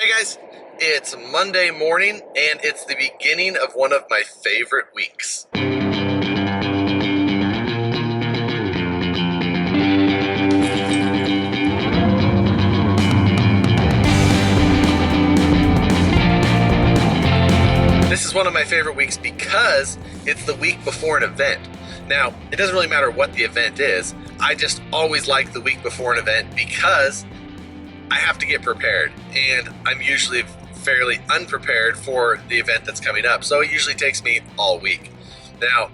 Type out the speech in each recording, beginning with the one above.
Hey guys, it's Monday morning and it's the beginning of one of my favorite weeks. This is one of my favorite weeks because it's the week before an event. Now, it doesn't really matter what the event is. I just always like the week before an event because I have to get prepared, and I'm usually fairly unprepared for the event that's coming up. So it usually takes me all week. Now,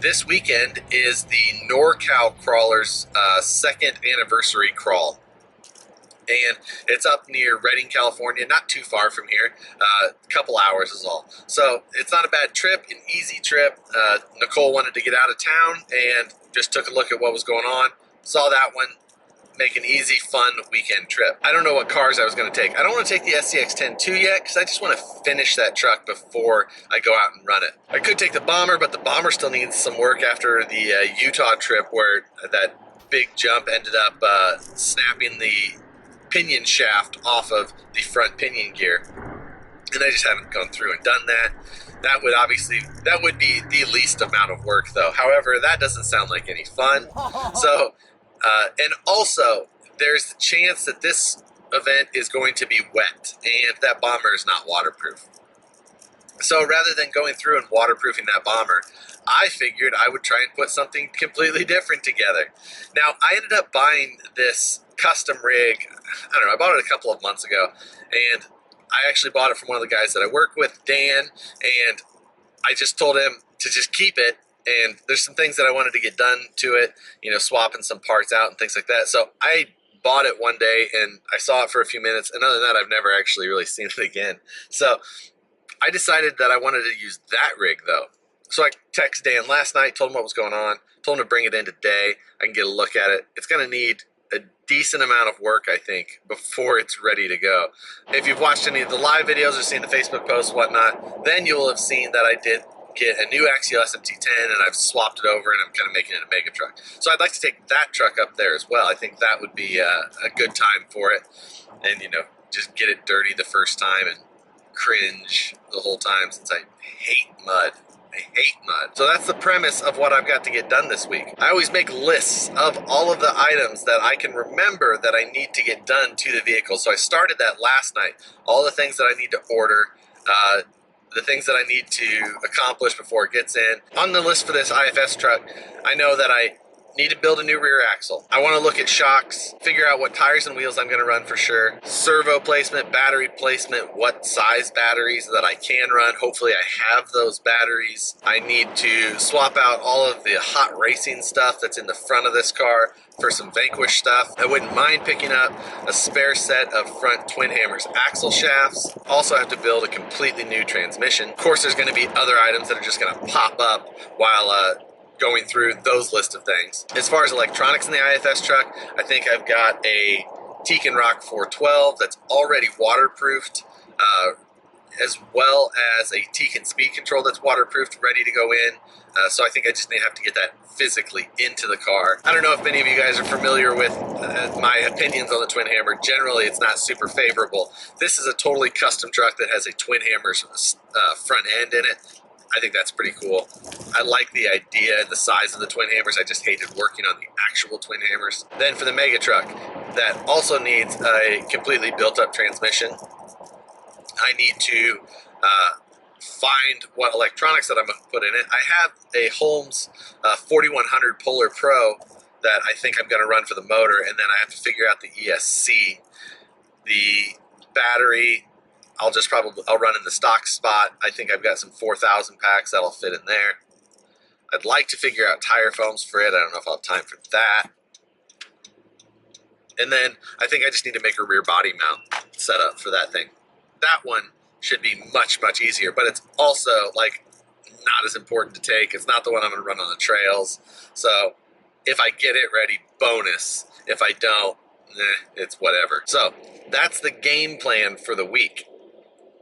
this weekend is the NorCal Crawlers second anniversary crawl. And it's up near Redding, California, not too far from here. A couple hours is all. So it's not a bad trip, an easy trip. Nicole wanted to get out of town and just took a look at what was going on. Saw that one. Make an easy, fun weekend trip. I don't know what cars I was going to take. I don't want to take the SCX-10-2 yet because I just want to finish that truck before I go out and run it. I could take the Bomber, but the Bomber still needs some work after the Utah trip where that big jump ended up snapping the pinion shaft off of the front pinion gear. And I just haven't gone through and done that. That would be the least amount of work though. However, that doesn't sound like any fun. So, and also there's the chance that this event is going to be wet and that Bomber is not waterproof. So rather than going through and waterproofing that Bomber, I figured I would try and put something completely different together. Now, I ended up buying this custom rig, I don't know, I bought it a couple of months ago, and I actually bought it from one of the guys that I work with, Dan, and I just told him to just keep it, and there's some things that I wanted to get done to it, you know, swapping some parts out and things like that. So I bought it one day, and I saw it for a few minutes, and other than that, I've never actually really seen it again. So I decided that I wanted to use that rig though. So I texted Dan last night, told him what was going on, told him to bring it in today. I can get a look at it. It's going to need a decent amount of work, I think, before it's ready to go. If you've watched any of the live videos or seen the Facebook posts, whatnot, then you will have seen that I did get a new Axial SMT10 and I've swapped it over and I'm kind of making it a mega truck. So I'd like to take that truck up there as well. I think that would be a good time for it, and you know, just get it dirty the first time and cringe the whole time since I hate mud. I hate mud. So that's the premise of what I've got to get done this week. I always make lists of all of the items that I can remember that I need to get done to the vehicle. So I started that last night. All the things that I need to order, the things that I need to accomplish before it gets in. On the list for this IFS truck, I know that I need to build a new rear axle. I want to look at shocks, figure out what tires and wheels I'm going to run for sure. Servo placement, battery placement, what size batteries that I can run. Hopefully I have those batteries. I need to swap out all of the hot racing stuff that's in the front of this car for some Vanquish stuff. I wouldn't mind picking up a spare set of front Twin Hammers axle shafts. Also have to build a completely new transmission. Of course, there's going to be other items that are just going to pop up while going through those list of things. As far as electronics in the IFS truck, I think I've got a Tekin Rock 412 that's already waterproofed, as well as a Tekin speed control that's waterproofed, ready to go in. So I think I just have to get that physically into the car. I don't know if many of you guys are familiar with my opinions on the Twin Hammer. Generally, it's not super favorable. This is a totally custom truck that has a Twin Hammer's front end in it. I think that's pretty cool. I like the idea and the size of the Twin Hammers. I just hated working on the actual Twin Hammers. Then for the mega truck, that also needs a completely built up transmission. I need to find what electronics that I'm going to put in it. I have a Holmes 4100 Polar Pro that I think I'm going to run for the motor, and then I have to figure out the ESC. The battery, I'll run in the stock spot. I think I've got some 4,000 packs that'll fit in there. I'd like to figure out tire foams for it. I don't know if I'll have time for that. And then I think I just need to make a rear body mount setup for that thing. That one should be much, much easier, but it's also like not as important to take. It's not the one I'm going to run on the trails. So if I get it ready, bonus. If I don't, it's whatever. So that's the game plan for the week.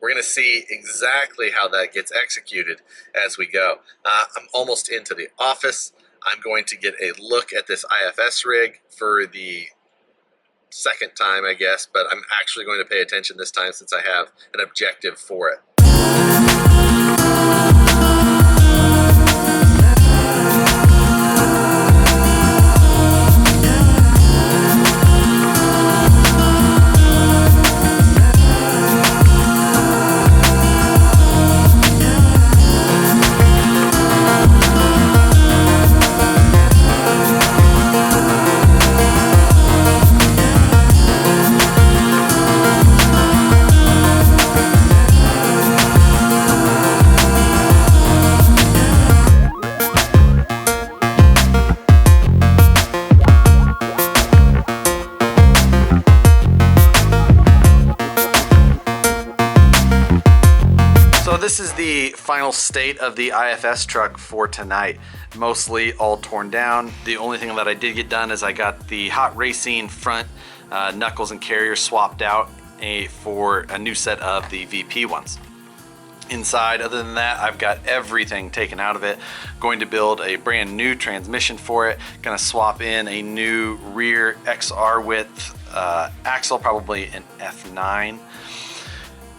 We're going to see exactly how that gets executed as we go. I'm almost into the office. I'm going to get a look at this IFS rig for the second time, I guess, but I'm actually going to pay attention this time since I have an objective for it. This is the final state of the IFS truck for tonight. Mostly all torn down. The only thing that I did get done is I got the Hot Racing front knuckles and carriers swapped out for a new set of the VP ones. Inside, other than that, I've got everything taken out of it. Going to build a brand new transmission for it. Gonna swap in a new rear XR width axle, probably an F9.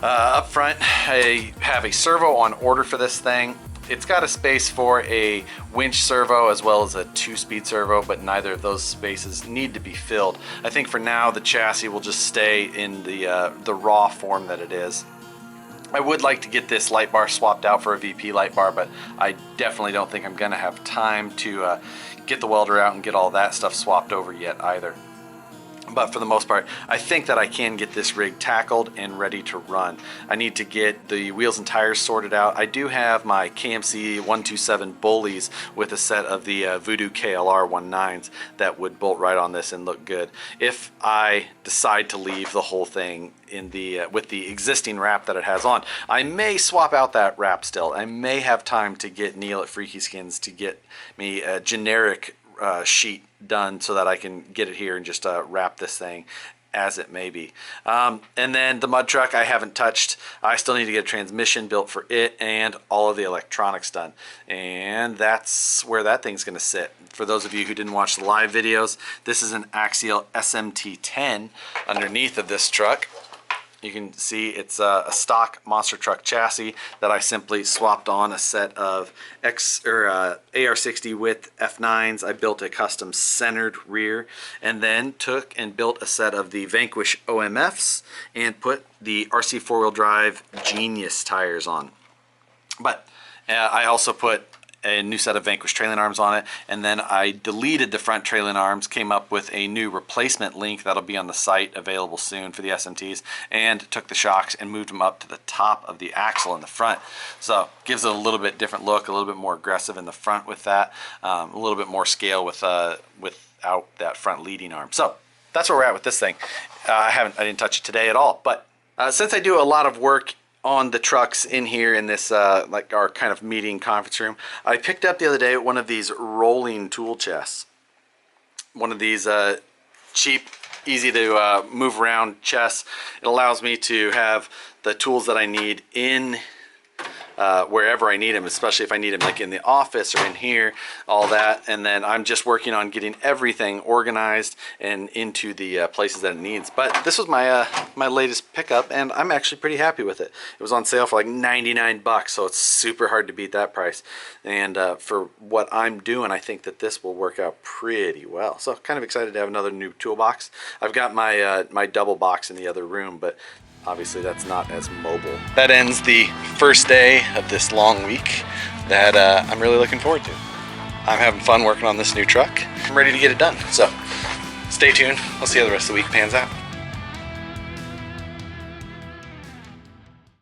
Up front, I have a servo on order for this thing. It's got a space for a winch servo as well as a 2-speed servo, but neither of those spaces need to be filled. I think for now the chassis will just stay in the raw form that it is. I would like to get this light bar swapped out for a VP light bar, but I definitely don't think I'm gonna have time to get the welder out and get all that stuff swapped over yet either. But for the most part, I think that I can get this rig tackled and ready to run. I need to get the wheels and tires sorted out. I do have my KMC 127 bullies with a set of the Voodoo KLR 19s that would bolt right on this and look good. If I decide to leave the whole thing in the with the existing wrap that it has on, I may swap out that wrap still. I may have time to get Neil at Freaky Skins to get me a generic sheet done so that I can get it here and just wrap this thing as it may be. And then the mud truck I haven't touched. I still need to get a transmission built for it and all of the electronics done. And that's where that thing's going to sit. For those of you who didn't watch the live videos, this is an Axial SMT10 underneath of this truck. You can see it's a stock monster truck chassis that I simply swapped on a set of AR60 width F9s. I built a custom centered rear and then took and built a set of the Vanquish OMFs and put the RC 4-wheel drive Genius tires on. But I also put a new set of Vanquish trailing arms on it, and then I deleted the front trailing arms, came up with a new replacement link that'll be on the site available soon for the SMTs, and took the shocks and moved them up to the top of the axle in the front. So gives it a little bit different look, a little bit more aggressive in the front with that, a little bit more scale with without that front leading arm. So that's where we're at with this thing. I didn't touch it today at all, but since I do a lot of work on the trucks in here in this like our kind of meeting conference room, I picked up the other day one of these rolling tool chests. One of these cheap, easy to move around chests. It allows me to have the tools that I need in wherever I need them, especially if I need them like in the office or in here, all that. And then I'm just working on getting everything organized and into the places that it needs. But this was my my latest pickup, and I'm actually pretty happy with it. It was on sale for like 99 bucks, so it's super hard to beat that price. And for what I'm doing, I think that this will work out pretty well. So kind of excited to have another new toolbox. I've got my my double box in the other room, but obviously that's not as mobile. That ends the first day of this long week that I'm really looking forward to. I'm having fun working on this new truck. I'm ready to get it done. So stay tuned. I'll see how the rest of the week pans out.